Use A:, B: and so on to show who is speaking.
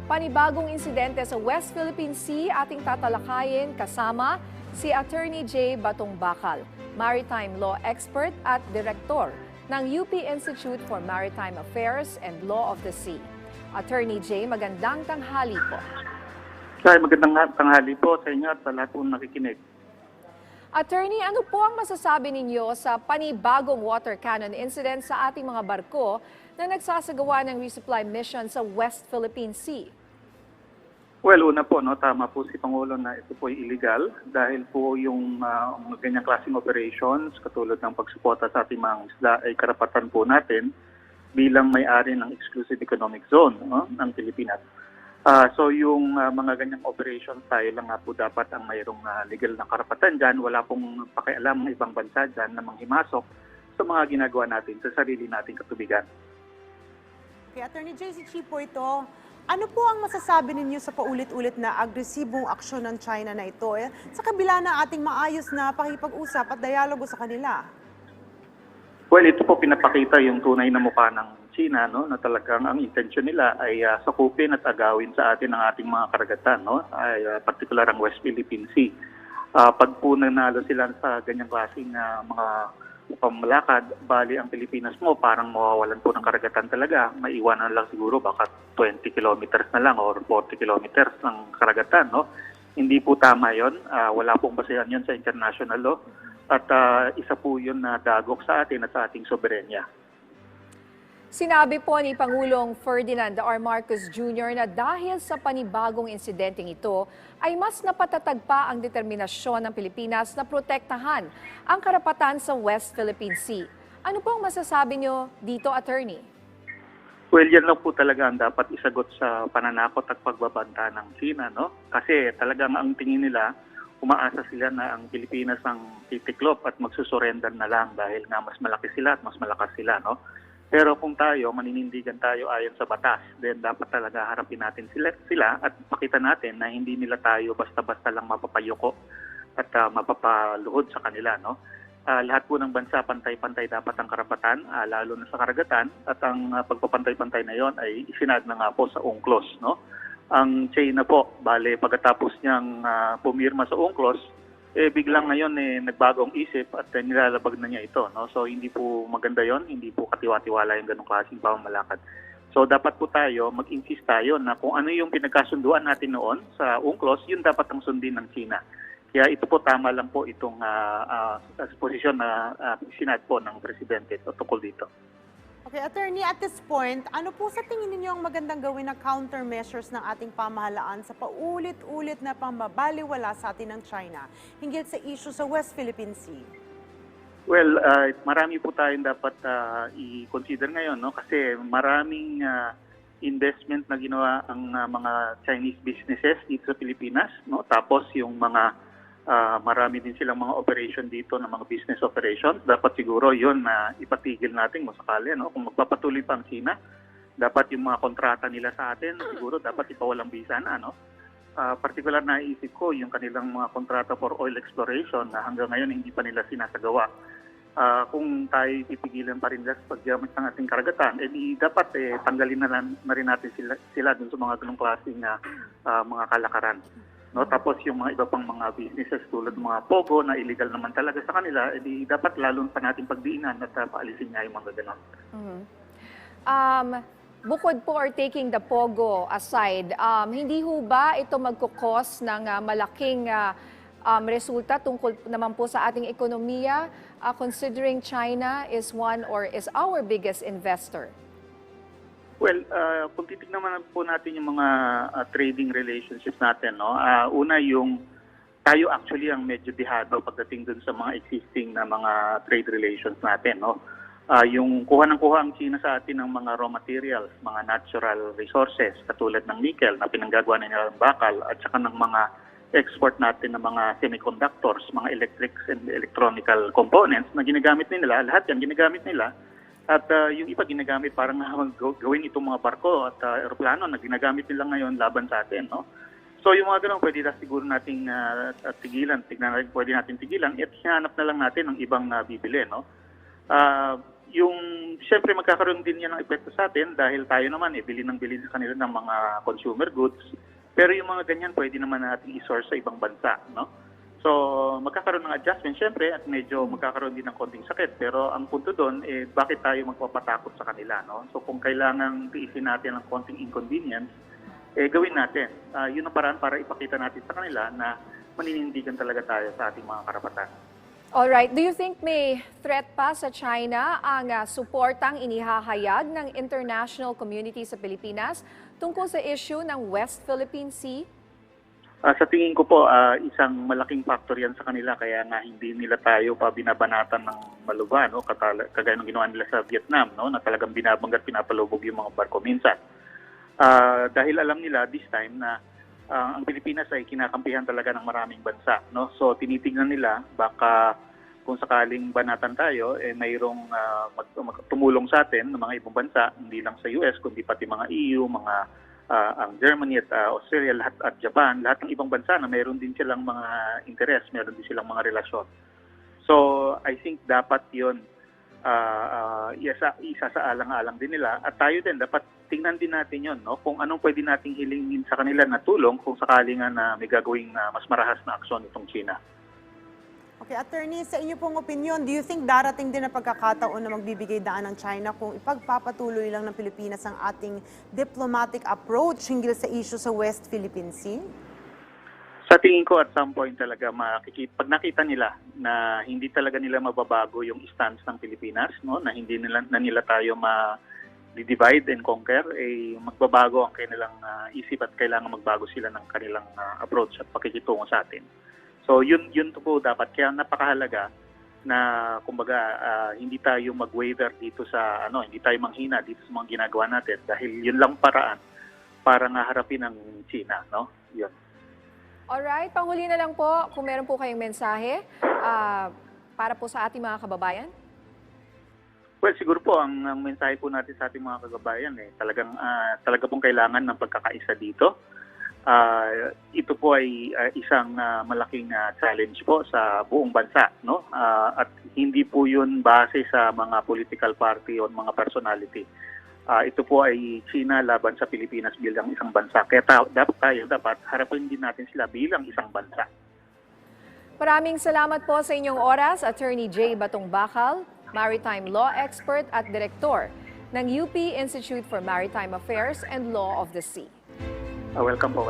A: Panibagong insidente sa West Philippine Sea ating tatalakayin kasama si Attorney J. Batong Bakal, maritime law expert at direktor ng UP Institute for Maritime Affairs and Law of the Sea. Attorney J, magandang tanghali po.
B: Magandang tanghali po sa inyo at sa lahat po nakikinig.
A: Attorney, ano po ang masasabi ninyo sa panibagong water cannon incident sa ating mga barko na nagsasagawa ng resupply mission sa West Philippine Sea?
B: Well, una po, tama po si Pangulo na ito po ay illegal dahil po yung ganyang klaseng operations katulad ng pagsuporta sa ating mga isla ay karapatan po natin bilang may-ari ng exclusive economic zone ng Pilipinas. So yung mga ganyang operations tayo lang nga po dapat ang mayroong legal na karapatan dyan. Wala pong pakialam ng ibang bansa dyan na manghimasok sa mga ginagawa natin sa sarili nating katubigan.
C: Okay, Attorney J, si Chipo ito. Ano po ang masasabi ninyo sa paulit-ulit na agresibong aksyon ng China na ito sa kabila ng ating maayos na pakipag-usap at dialogo sa kanila?
B: Well, ito po pinapakita yung tunay na mukha ng China, na talagang ang intensyon nila ay sakupin at agawin sa atin ang ating mga karagatan, ay partikular ang West Philippine Sea. Pag po nanalo sila sa ganyang klaseng mga pamalakad, bali ang Pilipinas mo parang mawawalan po ng karagatan talaga. Maiwanan lang siguro baka 20 kilometers na lang or 40 kilometers ng karagatan. Hindi po tama yon. Wala pong basehan yon sa international law. At isa po yun na dagok sa atin at sa ating soberenya.
A: Sinabi po ni Pangulong Ferdinand R. Marcos Jr. na dahil sa panibagong insidenteng ito, ay mas napatatag pa ang determinasyon ng Pilipinas na protektahan ang karapatan sa West Philippine Sea. Ano po ang masasabi nyo dito, Attorney?
B: Well, yan lang po talaga ang dapat isagot sa pananakot at pagbabanta ng China, Kasi talagang ang tingin nila, umaasa sila na ang Pilipinas ang titiklop at magsusurrender na lang dahil nga mas malaki sila at mas malakas sila, Pero kung tayo, maninindigan tayo ayon sa batas, then dapat talaga harapin natin sila at pakita natin na hindi nila tayo basta-basta lang mapapayuko at mapapaluhod sa kanila, Lahat po ng bansa, pantay-pantay dapat ang karapatan, lalo na sa karagatan, at ang pagpapantay-pantay na yon ay isinad na nga po sa UNCLOS, Ang China po, bale pagkatapos niyang pumirma sa UNCLOS, biglang ngayon nagbago ang isip at nilalabag na niya ito. So hindi po maganda yon, hindi po katiwa-tiwala yung ganong klaseng pamamalakad. So dapat po tayo, mag-insist tayo na kung ano yung pinagkasunduan natin noon sa UNCLOS, yun dapat ang sundin ng China. Kaya ito po tama lang po itong posisyon na sinad po ng Presidente tungkol dito.
C: Okay, Attorney, at this point, ano po sa tingin ninyo ang magandang gawin na countermeasures ng ating pamahalaan sa paulit-ulit na pambabaliwala sa atin ng China hinggil sa issue sa West Philippine Sea?
B: Well, marami po tayong dapat i-consider ngayon, kasi maraming investment na ginawa ang mga Chinese businesses dito sa Pilipinas, Tapos yung mga marami din silang mga operation dito na mga business operations. Dapat siguro yun na ipatigil natin sakali, Kung magpapatuloy pa ang China, dapat yung mga kontrata nila sa atin, siguro dapat ipawalang bisa na, Particular na isip ko yung kanilang mga kontrata for oil exploration na hanggang ngayon hindi pa nila sinasagawa. Kung tayo pipigilan pa rin sa paggamit ng ating karagatan, dapat tanggalin na rin natin sila dun sa mga ganong klaseng mga kalakaran. Tapos yung mga iba pang mga businesses tulad ng mga POGO na illegal naman talaga sa kanila, dapat lalong pa natin pagdiinan at paalisin nga yung mga ganon.
A: Bukod po or taking the POGO aside, hindi ho ba ito magkukos ng malaking resulta tungkol naman po sa ating ekonomiya, considering China is one or is our biggest investor?
B: Well, kung titignan naman po natin yung mga trading relationships natin, una yung tayo actually ang medyo dihado pagdating dun sa mga existing na mga trade relations natin, Yung kuha ng kuha ang China sa atin ng mga raw materials, mga natural resources, katulad ng nickel na pinanggagawa nila ng bakal, at saka ng mga export natin ng mga semiconductors, mga electrics and electronical components na ginagamit nila, lahat yan ginagamit nila. At yung iba ginagamit parang gawin itong mga barko at aeroplano na ginagamit nila ngayon laban sa atin, So yung mga ganun pwede na siguro nating tigilan, pwede natin tigilan at hinanap na lang natin ng ibang bibili, yung siyempre magkakaroon din yan ng epekto sa atin dahil tayo naman bili ng bili sa kanila ng mga consumer goods. Pero yung mga ganyan pwede naman natin i-source sa ibang bansa, no? So, magkakaroon ng adjustment siyempre at medyo magkakaroon din ng konting sakit. Pero ang punto doon, bakit tayo magpapatakot sa kanila, no? So, kung kailangan tiisin natin ng konting inconvenience, gawin natin. Yun ang paraan para ipakita natin sa kanila na maninindigan talaga tayo sa ating mga karapatan.
A: Alright, do you think may threat pa sa China ang suportang inihahayag ng international community sa Pilipinas tungkol sa issue ng West Philippine Sea?
B: Sa tingin ko po, isang malaking factor yan sa kanila kaya nga hindi nila tayo pa binabanatan ng maluba, no? Kagaya ng ginawa nila sa Vietnam, no? Na talagang binabanggat, pinapalubog yung mga barko minsan. Dahil alam nila this time na ang Pilipinas ay kinakampihan talaga ng maraming bansa, no? So tinitingnan nila baka kung sakaling banatan tayo, mayroong tumulong sa atin ng mga ibang bansa, hindi lang sa US kundi pati mga EU, mga ang Germany at Australia, lahat at Japan, lahat ng ibang bansa na mayroon din silang mga interest, mayroon din silang mga relasyon. So I think dapat 'yon isa sa alang-alang din nila at tayo din dapat tingnan din natin yon, no? Kung anong pwede nating hilingin sa kanila na tulong kung sakali nga na may gagawing mas marahas na aksyon itong China.
C: Okay, Attorney, sa inyo pong opinion, do you think darating din ang pagkakataon na magbibigay daan ng China kung ipagpapatuloy lang ng Pilipinas ang ating diplomatic approach hinggil sa issue sa West Philippine Sea?
B: Sa tingin ko at some point talaga pag nakita nila na hindi talaga nila mababago yung stance ng Pilipinas, no, na hindi nila tayo divide and conquer, magbabago ang kanilang isip at kailangan magbago sila ng kanilang approach at pakikitungo sa atin. So yun po dapat, kaya napakahalaga na kumbaga hindi tayo mag-waver dito sa hindi tayo manghina dito sa mga ginagawa natin dahil yun lang paraan para nga harapin ang China, no? Yun.
A: Alright, panghuli na lang po kung meron po kayong mensahe para po sa ating mga kababayan.
B: Well, siguro po ang mensahe po natin sa ating mga kababayan talaga pong kailangan ng pagkakaisa dito. Ito po ay isang malaking challenge po sa buong bansa, no? At hindi po 'yun base sa mga political party o mga personality. Ito po ay China laban sa Pilipinas bilang isang bansa. Kaya dapat harapin din natin sila bilang isang bansa.
A: Maraming salamat po sa inyong oras, Attorney J. Batong Bakal, Maritime Law Expert at Direktor ng UP Institute for Maritime Affairs and Law of the Sea.
B: Welcome po.